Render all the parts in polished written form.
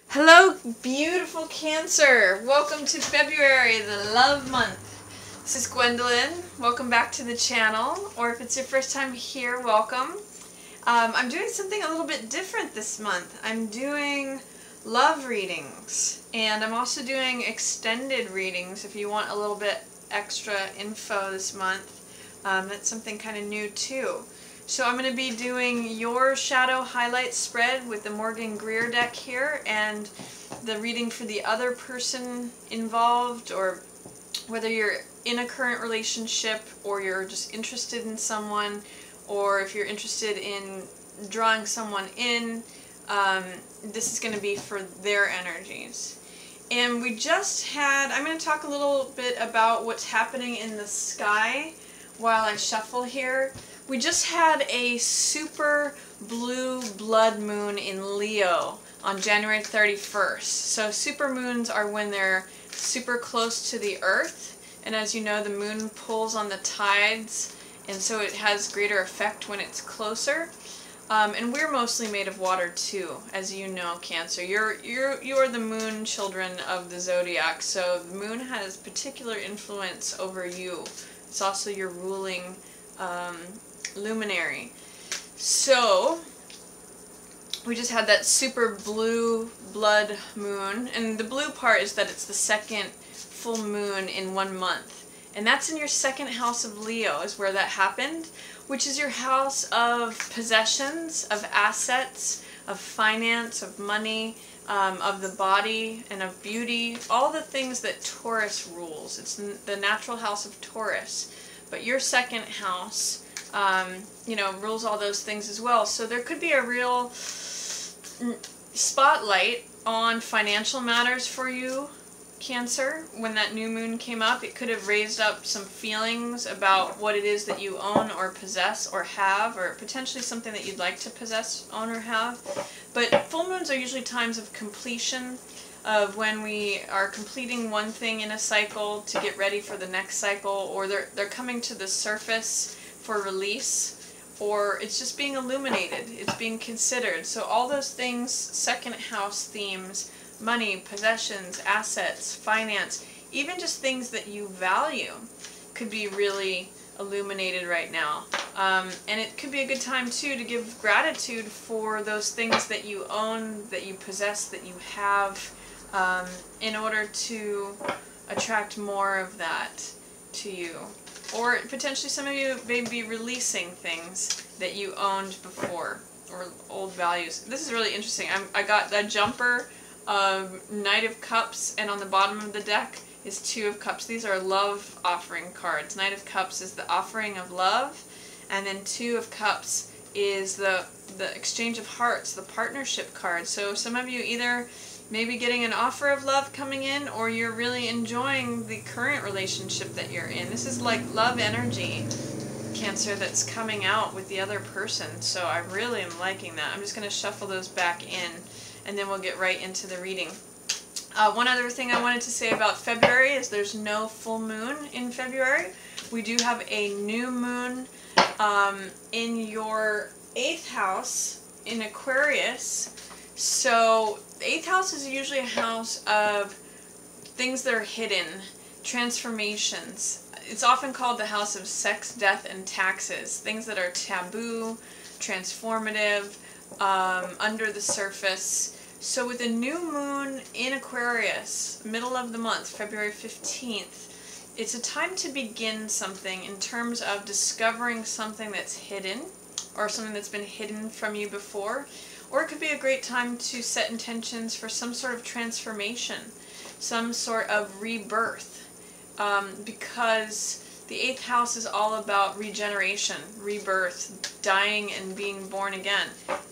Hello, beautiful Cancer. Welcome to February, the love month. This is Gwendolyn. Welcome back to the channel, or if it's your first time here, welcome. I'm doing something a little bit different this month. I'm doing love readings, and I'm also doing extended readings if you want a little bit extra info this month. That's something kind of new too. So I'm going to be doing your shadow highlight spread with the Morgan Greer deck here, and the reading for the other person involved, or whether you're in a current relationship or you're just interested in someone, or if you're interested in drawing someone in, this is going to be for their energies. And we just had, I'm going to talk a little bit about what's happening in the sky while I shuffle here. We just had a super blue blood moon in Leo on January 31st. So super moons are when they're super close to the earth, and as you know, the moon pulls on the tides, and so it has greater effect when it's closer. And we're mostly made of water too, as you know, Cancer. You're the moon children of the zodiac, so the moon has particular influence over you. It's also your ruling luminary. So we just had that super blue blood moon, and the blue part is that it's the second full moon in 1 month, and that's in your second house of Leo is where that happened, which is your house of possessions, of assets, of finance, of money, of the body, and of beauty, all the things that Taurus rules. It's the natural house of Taurus, but your second house rules all those things as well. So there could be a real spotlight on financial matters for you, Cancer. When that new moon came up, it could have raised up some feelings about what it is that you own or possess or have, or potentially something that you'd like to possess, own, or have. But full moons are usually times of completion, of when we are completing one thing in a cycle to get ready for the next cycle, or they're coming to the surface for release, or it's just being illuminated, it's being considered. So all those things, second house themes, money, possessions, assets, finance, even just things that you value could be really illuminated right now. And it could be a good time too to give gratitude for those things that you own, that you possess, that you have, in order to attract more of that to you. Or potentially some of you may be releasing things that you owned before, or old values. This is really interesting. I got the jumper of Knight of Cups, and on the bottom of the deck is Two of Cups. These are love offering cards. Knight of Cups is the offering of love, and then Two of Cups is the exchange of hearts, the partnership card. So some of you either maybe getting an offer of love coming in, or you're really enjoying the current relationship that you're in. This is like love energy, Cancer, that's coming out with the other person. So I really am liking that. I'm just going to shuffle those back in, and then we'll get right into the reading. One other thing I wanted to say about February is there's no full moon in February. We do have a new moon in your 8th house in Aquarius. So the 8th house is usually a house of things that are hidden, transformations. It's often called the house of sex, death, and taxes. Things that are taboo, transformative, under the surface. So with a new moon in Aquarius, middle of the month, February 15th, it's a time to begin something in terms of discovering something that's hidden, or something that's been hidden from you before. Or it could be a great time to set intentions for some sort of transformation, some sort of rebirth, because the 8th house is all about regeneration, rebirth, dying and being born again.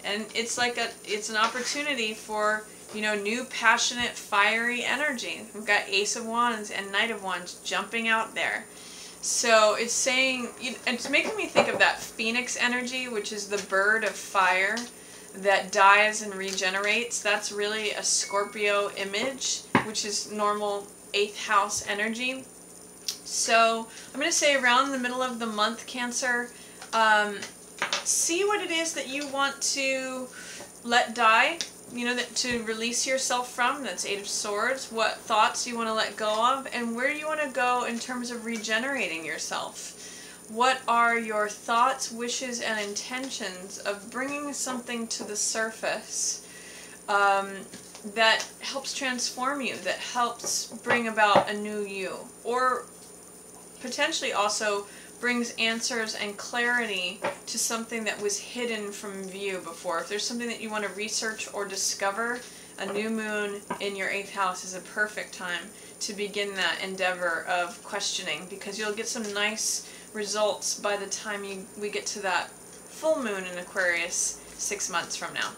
And it's like it's an opportunity for, new passionate, fiery energy. We've got Ace of Wands and Knight of Wands jumping out there. So it's saying, it's making me think of that Phoenix energy, which is the bird of fire that dies and regenerates. That's really a Scorpio image, which is normal 8th house energy. So I'm going to say around the middle of the month, Cancer, see what it is that you want to let die, you know, that to release yourself from. That's Eight of Swords. What thoughts you want to let go of, and where you want to go in terms of regenerating yourself. What are your thoughts, wishes, and intentions of bringing something to the surface that helps transform you, that helps bring about a new you, or potentially also brings answers and clarity to something that was hidden from view before. If there's something that you want to research or discover, a new moon in your 8th house is a perfect time to begin that endeavor of questioning, because you'll get some nice results by the time we get to that full moon in Aquarius 6 months from now.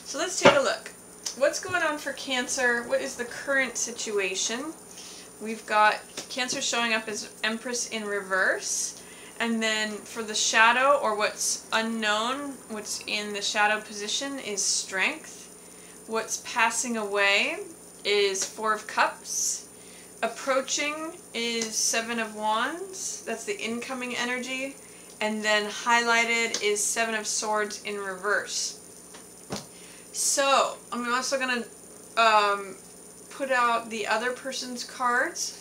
So let's take a look. What's going on for Cancer? What is the current situation? We've got Cancer showing up as Empress in reverse. And then for the shadow, or what's unknown, what's in the shadow position is Strength. What's passing away is 4 of Cups. Approaching is 7 of Wands. That's the incoming energy. And then highlighted is 7 of Swords in reverse. So, I'm also going to put out the other person's cards.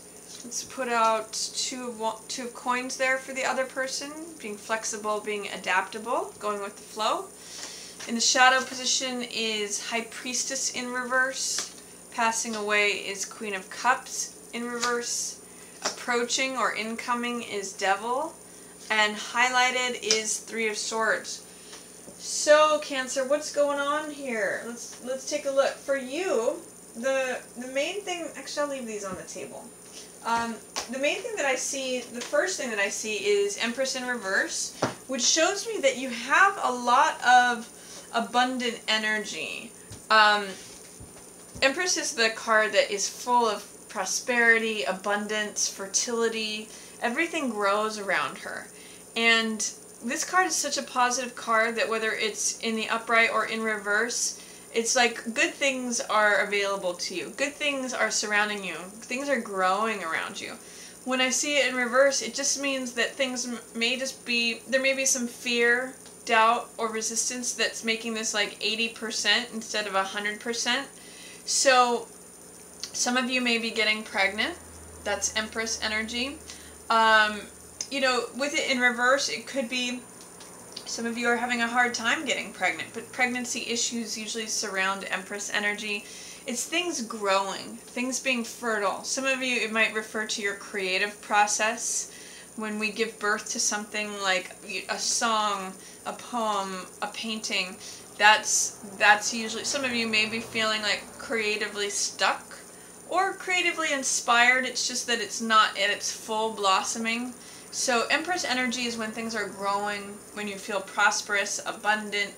Let's put out two of coins there for the other person. Being flexible, being adaptable, going with the flow. In the shadow position is High Priestess in reverse. Passing away is Queen of Cups in reverse. Approaching or incoming is Devil. And highlighted is 3 of Swords. So, Cancer, what's going on here? Let's take a look. For you, the main thing... Actually, I'll leave these on the table. The main thing that I see, the first thing that I see is Empress in reverse, which shows me that you have a lot of abundant energy. Empress is the card that is full of prosperity, abundance, fertility. Everything grows around her. And this card is such a positive card that whether it's in the upright or in reverse, it's like good things are available to you. Good things are surrounding you. Things are growing around you. When I see it in reverse, it just means that things may just be, there may be some fear, doubt, or resistance that's making this like 80% instead of 100%. So some of you may be getting pregnant. That's Empress energy. You know, with it in reverse, it could be some of you are having a hard time getting pregnant, but pregnancy issues usually surround Empress energy. It's things growing, things being fertile. Some of you, it might refer to your creative process. When we give birth to something like a song, a poem, a painting, that's usually, some of you may be feeling like creatively stuck or creatively inspired. It's just that it's not at its full blossoming. So Empress energy is when things are growing, when you feel prosperous, abundant.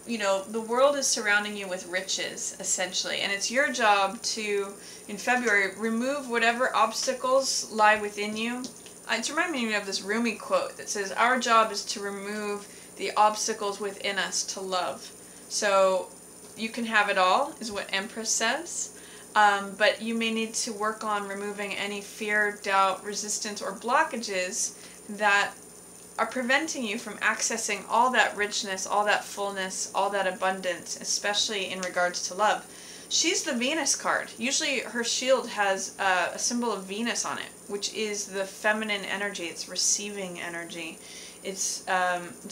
You know, the world is surrounding you with riches, essentially. And it's your job to, in February, remove whatever obstacles lie within you. It's reminding me of this Rumi quote that says, our job is to remove the obstacles within us to love. So you can have it all, is what Empress says. But you may need to work on removing any fear, doubt, resistance, or blockages that are preventing you from accessing all that richness, all that fullness, all that abundance, especially in regards to love. She's the Venus card. Usually her shield has a symbol of Venus on it, which is the feminine energy. It's receiving energy. It's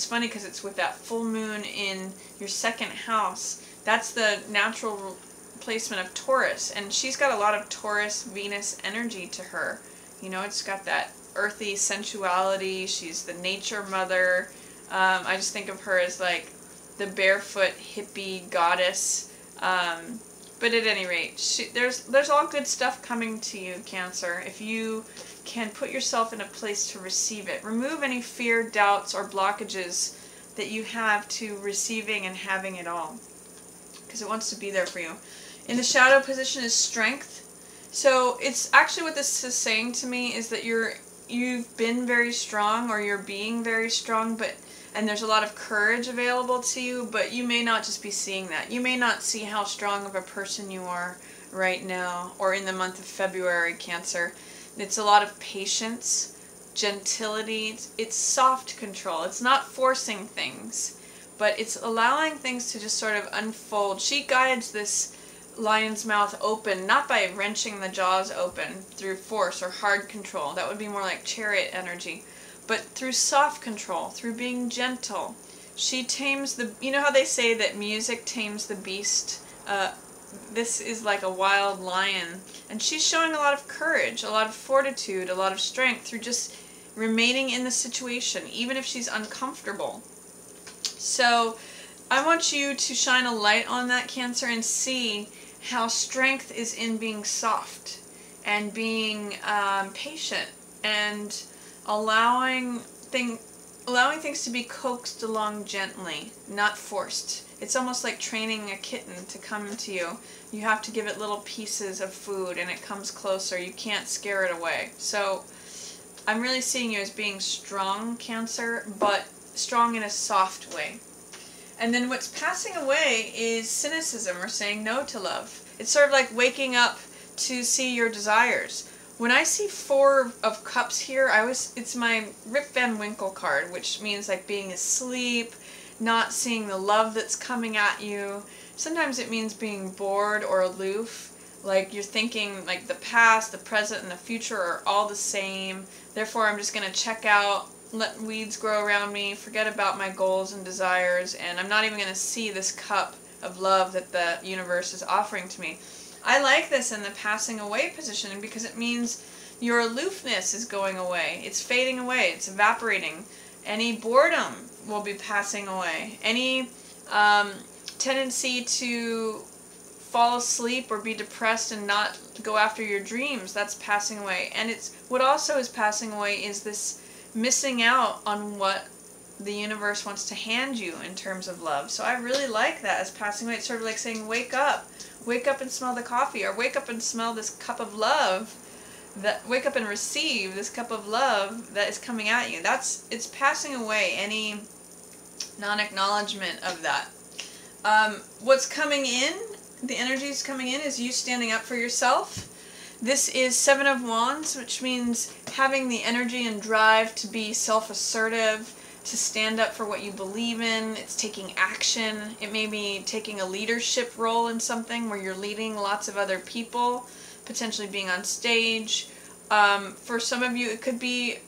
funny because it's with that full moon in your 2nd house. That's the natural placement of Taurus, and she's got a lot of Taurus Venus energy to her. You know, it's got that earthy sensuality. She's the nature mother. I just think of her as like the barefoot hippie goddess. But at any rate, there's all good stuff coming to you, Cancer, if you can put yourself in a place to receive it. Remove any fear, doubts, or blockages that you have to receiving and having it all, because it wants to be there for you. In the shadow position is Strength. So it's actually what this is saying to me is that you've been very strong, or you're being very strong, and there's a lot of courage available to you, but you may not just be seeing that. You may not see how strong of a person you are right now, or in the month of February, Cancer. It's a lot of patience, gentility, it's soft control. It's not forcing things, but it's allowing things to just sort of unfold. She guides this lion's mouth open, not by wrenching the jaws open through force or hard control. That would be more like chariot energy. But through soft control, through being gentle. She tames the, you know how they say that music tames the beast? This is like a wild lion. And she's showing a lot of courage, a lot of fortitude, a lot of strength through just remaining in the situation, even if she's uncomfortable. So I want you to shine a light on that, Cancer, and see how strength is in being soft and being patient and allowing things to be coaxed along gently, not forced. It's almost like training a kitten to come to you. You have to give it little pieces of food and it comes closer. You can't scare it away. So I'm really seeing you as being strong, Cancer, but strong in a soft way. And then what's passing away is cynicism, or saying no to love. It's sort of like waking up to see your desires. When I see 4 of Cups here, it's my Rip Van Winkle card, which means like being asleep, not seeing the love that's coming at you. Sometimes it means being bored or aloof, like you're thinking like the past, the present, and the future are all the same. Therefore, I'm just going to check out, let weeds grow around me, forget about my goals and desires, and I'm not even going to see this cup of love that the universe is offering to me. I like this in the passing away position because it means your aloofness is going away. It's fading away. It's evaporating. Any boredom will be passing away. Any tendency to fall asleep or be depressed and not go after your dreams, that's passing away. And what also is passing away is this missing out on what the universe wants to hand you in terms of love. So I really like that as passing away. It's sort of like saying, wake up and smell the coffee, or wake up and smell this cup of love, wake up and receive this cup of love that is coming at you. It's passing away, any non-acknowledgement of that. What's coming in, the energies coming in, is you standing up for yourself. This is 7 of Wands, which means having the energy and drive to be self-assertive, to stand up for what you believe in. It's taking action. It may be taking a leadership role in something where you're leading lots of other people, potentially being on stage. For some of you, it could be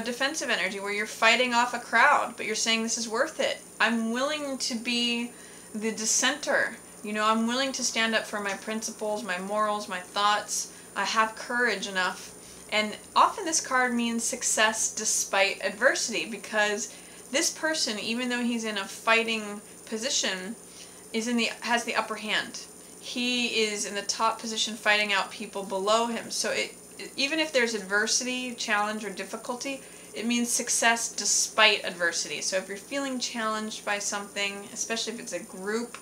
defensive energy where you're fighting off a crowd, but you're saying this is worth it. I'm willing to be the dissenter. You know, I'm willing to stand up for my principles, my morals, my thoughts. I have courage enough. And often this card means success despite adversity, because this person, even though he's in a fighting position, has the upper hand. He is in the top position fighting out people below him. So even if there's adversity, challenge, or difficulty, it means success despite adversity. So if you're feeling challenged by something, especially if it's a group,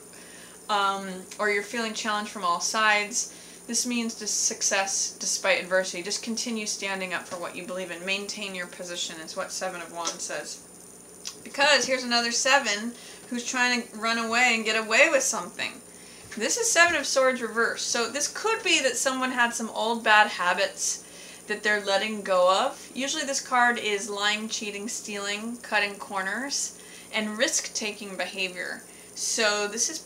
or you're feeling challenged from all sides, this means just success despite adversity. Just continue standing up for what you believe in. Maintain your position is what 7 of Wands says. Because here's another 7 who's trying to run away and get away with something. This is 7 of Swords reversed. So this could be that someone had some old bad habits that they're letting go of. Usually this card is lying, cheating, stealing, cutting corners, and risk-taking behavior. So this is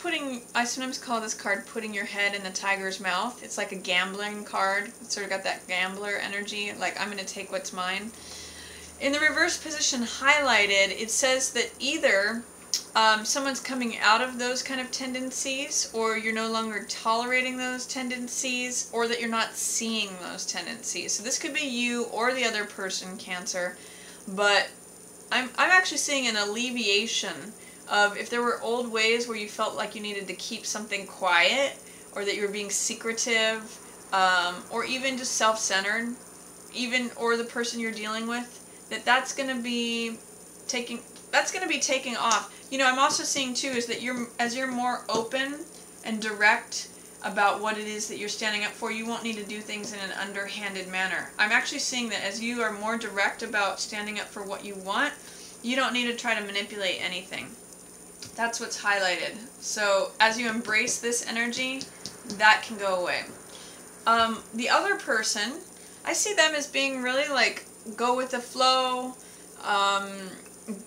I sometimes call this card putting your head in the tiger's mouth. It's like a gambling card. It's sort of got that gambler energy, like I'm going to take what's mine. In the reverse position highlighted, it says that either someone's coming out of those kind of tendencies, or you're no longer tolerating those tendencies, or that you're not seeing those tendencies. So this could be you or the other person, Cancer, but I'm actually seeing an alleviation of if there were old ways where you felt like you needed to keep something quiet, or that you were being secretive, or even just self-centered, or the person you're dealing with, that's going to be taking off. You know, I'm also seeing too is that as you're more open and direct about what it is that you're standing up for, you won't need to do things in an underhanded manner. I'm actually seeing that as you are more direct about standing up for what you want, you don't need to try to manipulate anything. That's what's highlighted. So as you embrace this energy, that can go away. The other person, I see them as being really like go with the flow,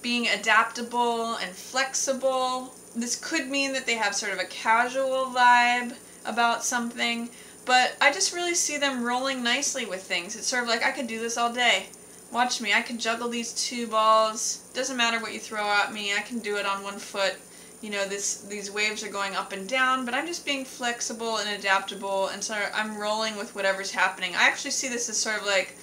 being adaptable and flexible. This could mean that they have sort of a casual vibe about something, but I just really see them rolling nicely with things. It's sort of like, I could do this all day. Watch me, I can juggle these 2 balls. Doesn't matter what you throw at me, I can do it on 1 foot. You know, these waves are going up and down, but I'm just being flexible and adaptable, and so I'm rolling with whatever's happening. I actually see this as sort of like,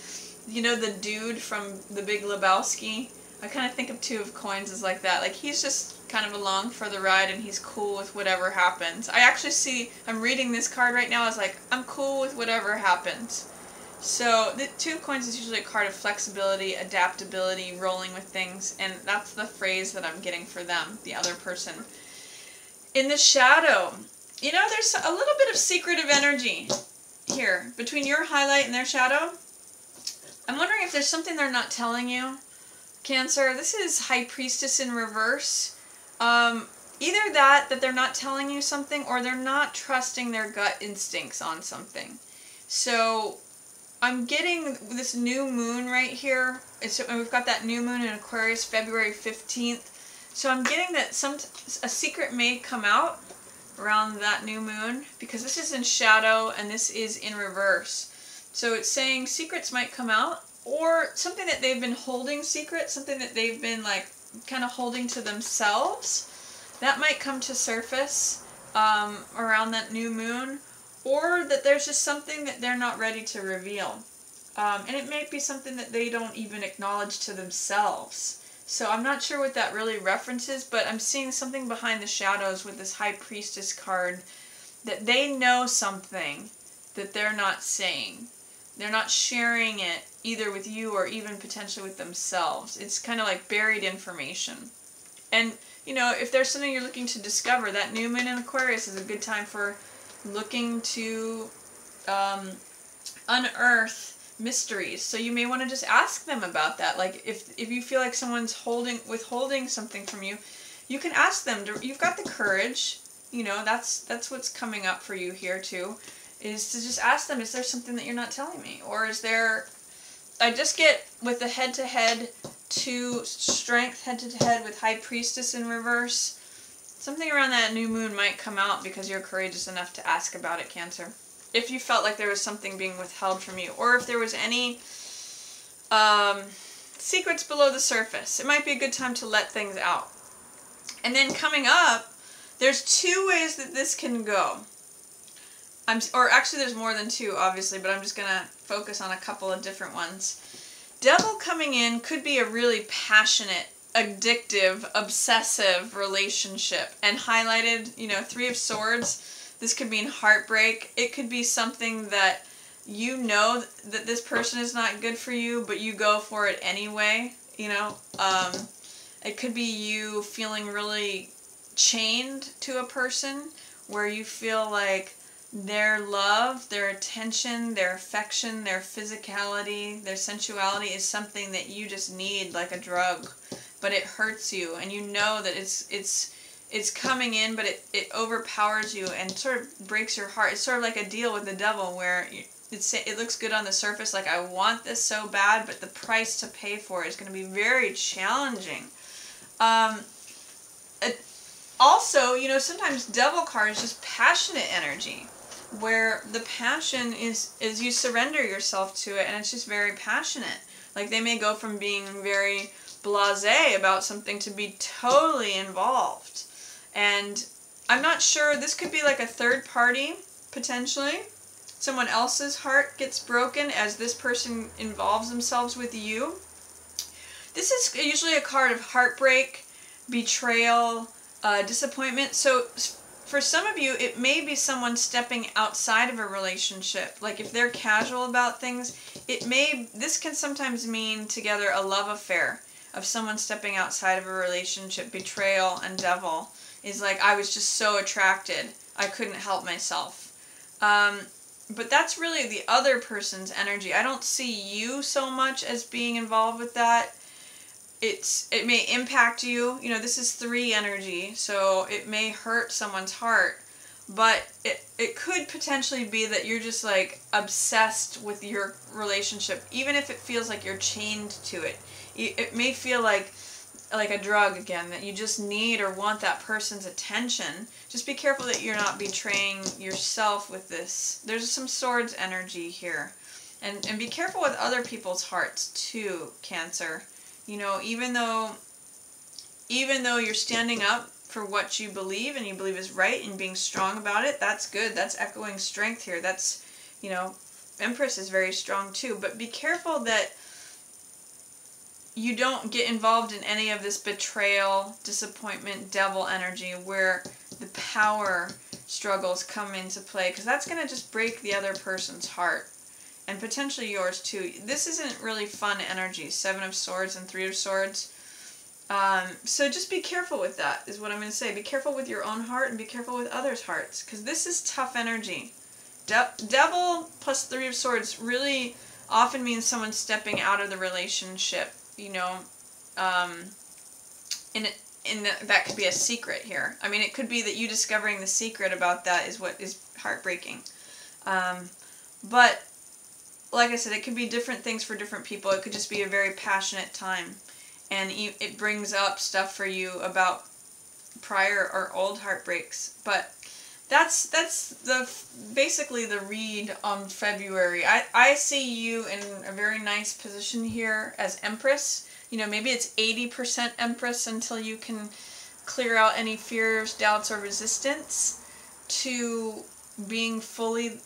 you know, the dude from The Big Lebowski. I kind of think of Two of Coins as like that. Like, he's just kind of along for the ride, and he's cool with whatever happens. I actually see, I'm reading this card right now as like, I'm cool with whatever happens. So, the Two of Coins is usually a card of flexibility, adaptability, rolling with things, and that's the phrase that I'm getting for them, the other person. In the shadow, you know, there's a little bit of secretive energy here, between your highlight and their shadow. I'm wondering if there's something they're not telling you, Cancer. This is High Priestess in reverse. Either that they're not telling you something, or they're not trusting their gut instincts on something. So, I'm getting this new moon right here. We've got that new moon in Aquarius, February 15th. So I'm getting that a secret may come out around that new moon, because this is in shadow and this is in reverse. So it's saying secrets might come out, or something that they've been holding secret, something that they've been like kind of holding to themselves, that might come to surface around that new moon. Or that there's just something that they're not ready to reveal. And it may be something that they don't even acknowledge to themselves. So I'm not sure what that really references, but I'm seeing something behind the shadows with this High Priestess card, that they know something that they're not saying. They're not sharing it either with you or even potentially with themselves. It's kind of like buried information. And, you know, if there's something you're looking to discover, that new moon in Aquarius is a good time for looking to unearth mysteries. So you may want to just ask them about that. Like, if you feel like someone's withholding something from you, you can ask them. You've got the courage. You know, that's what's coming up for you here too, is to just ask them, is there something that you're not telling me? Or is there, I just get with the head-to-head to strength, head-to-head with High Priestess in reverse. Something around that new moon might come out because you're courageous enough to ask about it, Cancer. If you felt like there was something being withheld from you, or if there was any secrets below the surface, it might be a good time to let things out. And then coming up, there's 2 ways that this can go. Or actually there's more than 2, obviously, but I'm just going to focus on a couple of different ones. Devil coming in could be a really passionate, addictive, obsessive relationship. And highlighted, you know, 3 of Swords. This could mean heartbreak. It could be something that you know that this person is not good for you, but you go for it anyway, you know. It could be you feeling really chained to a person, where you feel like their love, their attention, their affection, their physicality, their sensuality is something that you just need like a drug. But it hurts you, and you know that it's coming in, but it overpowers you and sort of breaks your heart. It's sort of like a deal with the devil, where it looks good on the surface, like I want this so bad, but the price to pay for it is going to be very challenging. Also, you know, sometimes devil card is just passionate energy, where the passion is you surrender yourself to it, and it's just very passionate. Like, they may go from being very blasé about something to be totally involved. And I'm not sure, this could be like a third party, potentially. Someone else's heart gets broken as this person involves themselves with you. This is usually a card of heartbreak, betrayal, disappointment. So for some of you, it may be someone stepping outside of a relationship. Like, if they're casual about things, this can sometimes mean together a love affair of someone stepping outside of a relationship. Betrayal and devil is like, I was just so attracted, I couldn't help myself. But that's really the other person's energy. I don't see you so much as being involved with that. It may impact you. You know, this is 3 energy, so it may hurt someone's heart. But it could potentially be that you're just like obsessed with your relationship, even if it feels like you're chained to it. It may feel like like a drug again, that you just need or want that person's attention. Just be careful that you're not betraying yourself with this. There's some swords energy here. And be careful with other people's hearts too, Cancer. You know, even though you're standing up for what you believe and you believe is right and being strong about it, that's good. That's echoing strength here. That's, you know, Empress is very strong too. But be careful that you don't get involved in any of this betrayal, disappointment, devil energy where the power struggles come into play, because that's going to just break the other person's heart and potentially yours too. This isn't really fun energy, 7 of Swords and 3 of Swords. So just be careful with that, is what I'm going to say. Be careful with your own heart and be careful with others' hearts, because this is tough energy. Devil plus 3 of Swords really often means someone stepping out of the relationship. You know, that could be a secret here. I mean, it could be that you discovering the secret about that is what is heartbreaking. But, like I said, it could be different things for different people. It could just be a very passionate time. And it brings up stuff for you about prior or old heartbreaks. But that's basically the read on February. I see you in a very nice position here as Empress. You know, maybe it's 80% Empress until you can clear out any fears, doubts, or resistance to being fully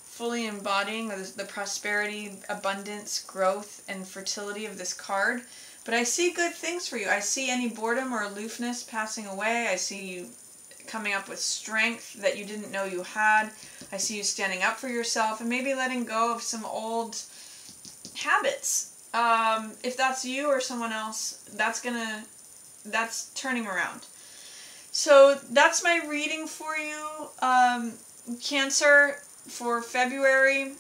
embodying the prosperity, abundance, growth, and fertility of this card. But I see good things for you. I see any boredom or aloofness passing away. I see you coming up with strength that you didn't know you had. I see you standing up for yourself and maybe letting go of some old habits. If that's you or someone else, that's turning around. So that's my reading for you, Cancer, for February.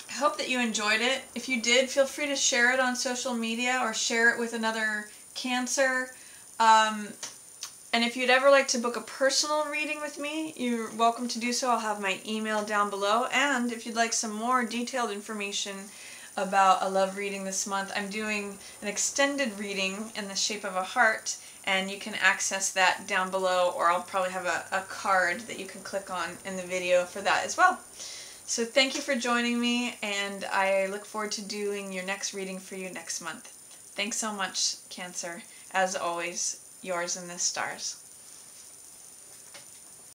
I hope that you enjoyed it. If you did, feel free to share it on social media or share it with another Cancer. And if you'd ever like to book a personal reading with me, you're welcome to do so. I'll have my email down below. And if you'd like some more detailed information about a love reading this month, I'm doing an extended reading in the shape of a heart, and you can access that down below, or I'll probably have a card that you can click on in the video for that as well. So thank you for joining me, and I look forward to doing your next reading for you next month. Thanks so much, Cancer. As always, yours in the stars.